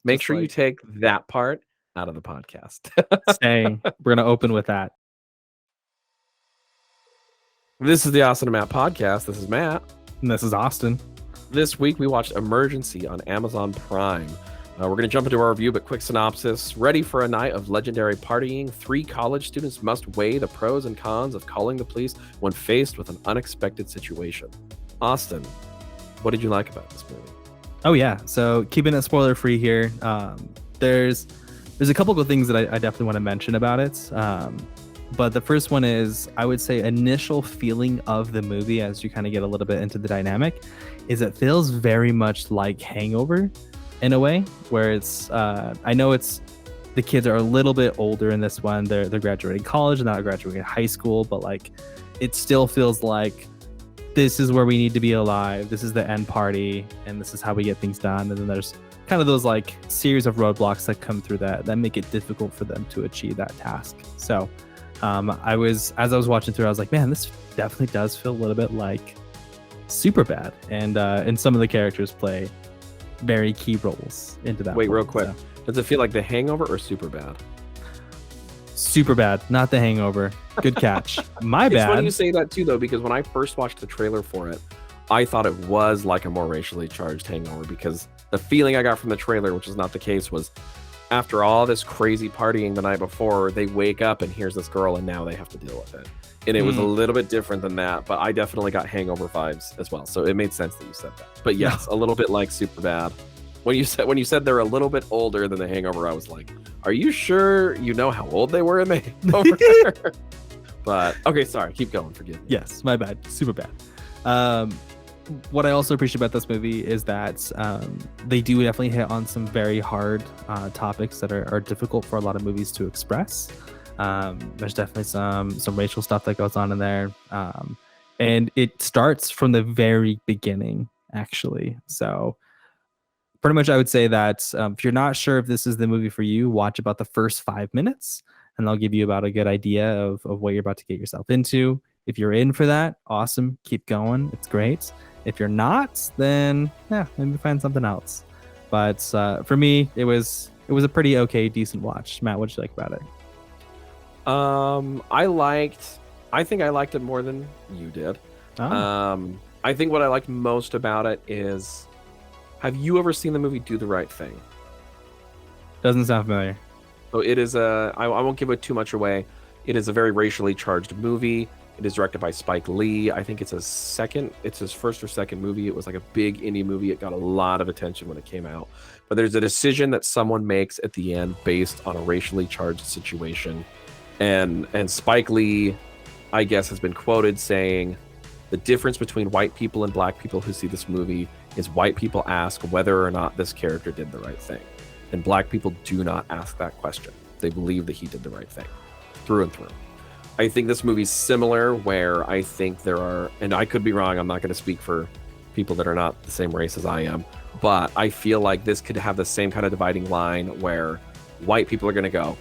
Make Just sure you like take that part out of the podcast. saying, we're gonna open with that. This is the Austin and Matt podcast. This is Matt. And this is Austin. This week we watched Emergency on Amazon Prime. We're going to jump into our review, but quick synopsis. Ready for a night of legendary partying, 3 college students must weigh the pros and cons of calling the police when faced with an unexpected situation. Austin, what did you like about this movie? Oh yeah, so keeping it spoiler free here. There's a couple of things that I definitely want to mention about it. But the first one is, I would say, initial feeling of the movie as you kind of get a little bit into the dynamic is it feels very much like Hangover in a way, where it's I know it's the kids are a little bit older in this one. They're graduating college and not graduating high school, but like it still feels like this is where we need to be alive. This is the end party, and this is how we get things done. And then there's kind of those like series of roadblocks that come through that make it difficult for them to achieve that task. So as I was watching through, I was like, man, this definitely does feel a little bit like Superbad, and some of the characters play very key roles into that. Wait, real quick. So. Does it feel like The Hangover or Superbad? Superbad, not The Hangover. Good catch. My bad. It's funny you say that too, though, because when I first watched the trailer for it, I thought it was like a more racially charged Hangover, because the feeling I got from the trailer, which is not the case, was after all this crazy partying the night before, they wake up and here's this girl and now they have to deal with it. And it was a little bit different than that, but I definitely got Hangover vibes as well. So it made sense that you said that. But yes, a little bit like Superbad. When you said they're a little bit older than The Hangover, I was like, are you sure you know how old they were in The Hangover? But okay, sorry, keep going, forgive me. Yes, my bad. Superbad. What I also appreciate about this movie is that they do definitely hit on some very hard topics that are difficult for a lot of movies to express. There's definitely some racial stuff that goes on in there, and it starts from the very beginning, actually. So pretty much I would say that if you're not sure if this is the movie for you, watch about the first 5 minutes, and they'll give you about a good idea of what you're about to get yourself into. If you're in for that, awesome, keep going, it's great. If you're not, then maybe find something else. But for me, it was a pretty okay, decent watch. Matt, what'd you like about it? I think I liked it more than you did. Oh. I think what I liked most about it is, have you ever seen the movie Do the Right Thing? Doesn't sound familiar. So it is I won't give it too much away. It is a very racially charged movie. It is directed by Spike Lee. I think it's his first or second movie. It was like a big indie movie. It got a lot of attention when it came out. But there's a decision that someone makes at the end based on a racially charged situation. And Spike Lee, I guess, has been quoted saying, the difference between white people and black people who see this movie is white people ask whether or not this character did the right thing. And black people do not ask that question. They believe that he did the right thing through and through. I think this movie's similar, where I think there are, and I could be wrong, I'm not going to speak for people that are not the same race as I am, but I feel like this could have the same kind of dividing line where white people are going to go,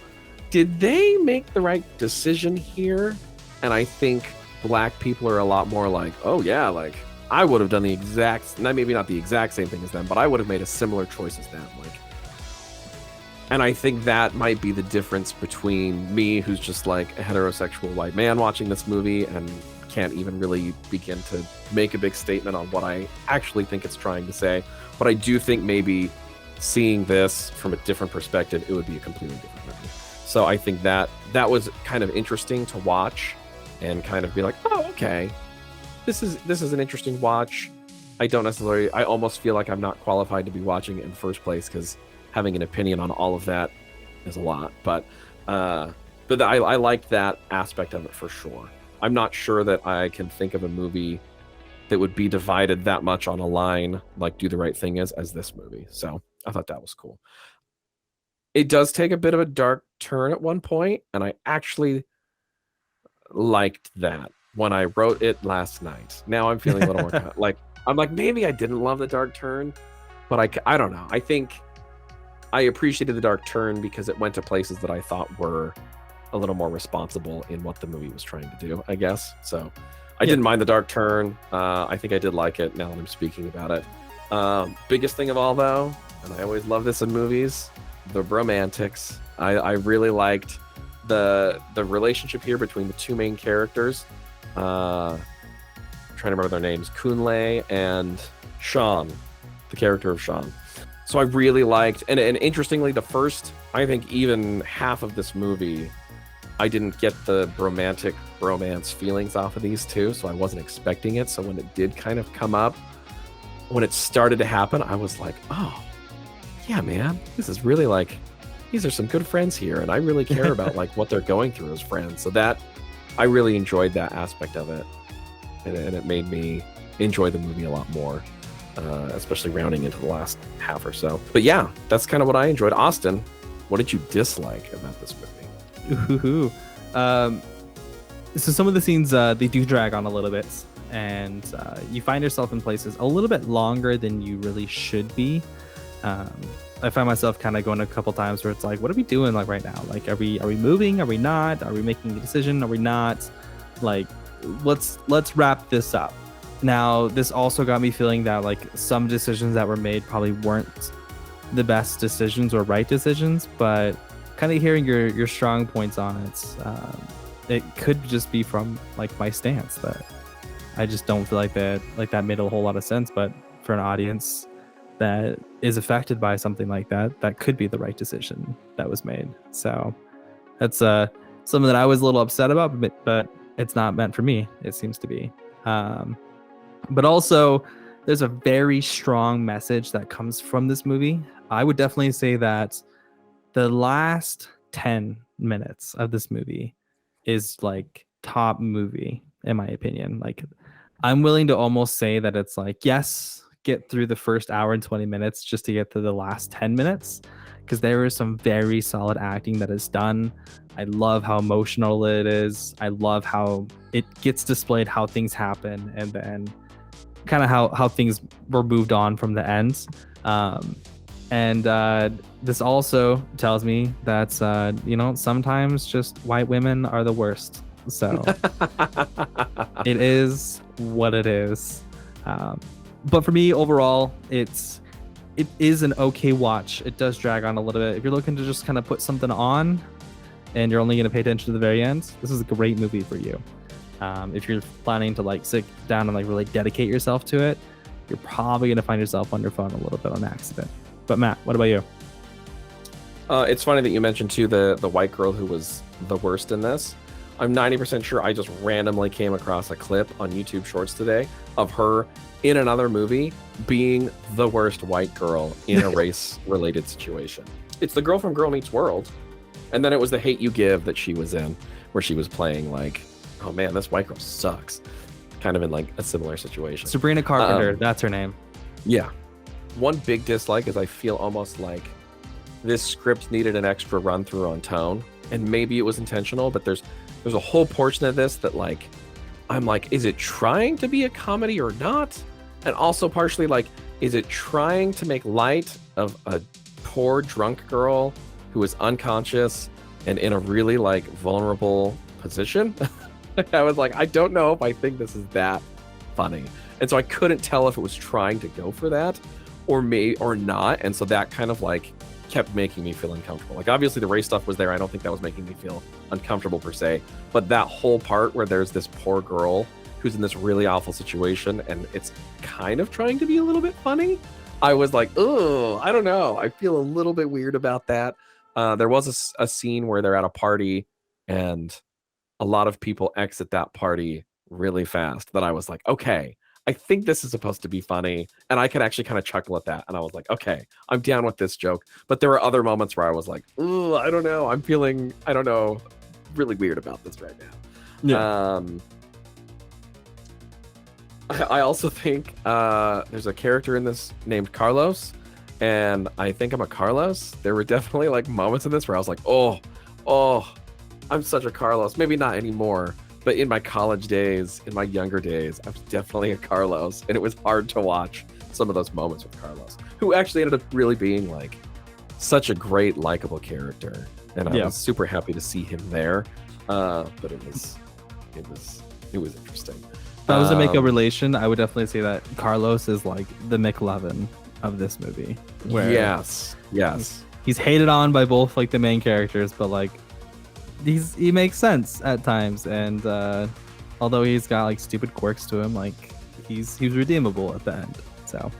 did they make the right decision here? And I think black people are a lot more like, oh yeah, like I would have done the exact, maybe not the exact same thing as them, but I would have made a similar choice as them. Like, and I think that might be the difference between me, who's just like a heterosexual white man watching this movie and can't even really begin to make a big statement on what I actually think it's trying to say. But I do think maybe seeing this from a different perspective, it would be a completely different movie. So I think that was kind of interesting to watch and kind of be like, oh, okay, this is an interesting watch. I almost feel like I'm not qualified to be watching it in the first place, because having an opinion on all of that is a lot. But I liked that aspect of it for sure. I'm not sure that I can think of a movie that would be divided that much on a line like Do the Right Thing is as this movie. So I thought that was cool. It does take a bit of a dark turn at one point, and I actually liked that when I wrote it last night. Now I'm feeling a little more like, I'm like, maybe I didn't love the dark turn, but I don't know. I think I appreciated the dark turn because it went to places that I thought were a little more responsible in what the movie was trying to do, I guess. So I didn't mind the dark turn. I think I did like it now that I'm speaking about it. Biggest thing of all, though, and I always love this in movies, the romantics. I really liked the relationship here between the two main characters. I'm trying to remember their names, Kunle and Sean, the character of Sean. So I really liked, and interestingly, the first, I think, even half of this movie, I didn't get the romantic romance feelings off of these two, so I wasn't expecting it. So when it did kind of come up, when it started to happen, I was like, oh, yeah, man, this is really like, these are some good friends here, and I really care about like what they're going through as friends. So that, I really enjoyed that aspect of it, and it made me enjoy the movie a lot more. Especially rounding into the last half or so. But yeah, that's kind of what I enjoyed. Austin, what did you dislike about this movie? Ooh. So some of the scenes, they do drag on a little bit, and you find yourself in places a little bit longer than you really should be. I find myself kind of going a couple times where it's like, what are we doing like right now? Like, are we moving? Are we not? Are we making a decision? Are we not? Like, let's wrap this up. Now, this also got me feeling that like some decisions that were made probably weren't the best decisions or right decisions, but kind of hearing your strong points on it, it could just be from like my stance that I just don't feel like that made a whole lot of sense. But for an audience that is affected by something like that, that could be the right decision that was made. So that's something that I was a little upset about, but it's not meant for me, it seems to be. But also, there's a very strong message that comes from this movie. I would definitely say that the last 10 minutes of this movie is like top movie, in my opinion. Like, I'm willing to almost say that it's like, yes, get through the first hour and 20 minutes just to get to the last 10 minutes, because there is some very solid acting that is done. I love how emotional it is. I love how it gets displayed, how things happen, and then kind of how things were moved on from the end. And this also tells me that, sometimes just white women are the worst. So it is what it is. But for me, overall, it is an okay watch. It does drag on a little bit. If you're looking to just kind of put something on and you're only going to pay attention to the very end, this is a great movie for you. If you're planning to like sit down and like really dedicate yourself to it, you're probably going to find yourself on your phone a little bit on accident. But Matt, what about you? It's funny that you mentioned too the white girl who was the worst in this. I'm 90% sure I just randomly came across a clip on YouTube Shorts today of her in another movie being the worst white girl in a race-related situation. It's the girl from Girl Meets World, and then it was The Hate U Give that she was in, where she was playing like, oh man, this white girl sucks. Kind of in like a similar situation. Sabrina Carpenter, that's her name. Yeah. One big dislike is I feel almost like this script needed an extra run through on tone, and maybe it was intentional, but there's a whole portion of this that like, I'm like, is it trying to be a comedy or not? And also partially like, is it trying to make light of a poor drunk girl who is unconscious and in a really like vulnerable position? I was like, I don't know if I think this is that funny. And so I couldn't tell if it was trying to go for that or not. And so that kind of like kept making me feel uncomfortable. Like obviously the race stuff was there. I don't think that was making me feel uncomfortable per se, but that whole part where there's this poor girl who's in this really awful situation and it's kind of trying to be a little bit funny, I was like, oh, I don't know. I feel a little bit weird about that. There was a scene where they're at a party and a lot of people exit that party really fast that I was like, okay, I think this is supposed to be funny. And I could actually kind of chuckle at that. And I was like, okay, I'm down with this joke. But there were other moments where I was like, ooh, I don't know. I'm feeling, I don't know, really weird about this right now. Yeah. I also think there's a character in this named Carlos. And I think I'm a Carlos. There were definitely like moments in this where I was like, oh, I'm such a Carlos. Maybe not anymore. But in my college days, in my younger days, I was definitely a Carlos. And it was hard to watch some of those moments with Carlos, who actually ended up really being like such a great, likable character. And I was super happy to see him there. But it was interesting. If I was to make a Um, relation, I would definitely say that Carlos is like the McLovin of this movie. Where yes. he's hated on by both like the main characters, but like he makes sense at times, and although he's got like stupid quirks to him, like he's redeemable at the end. So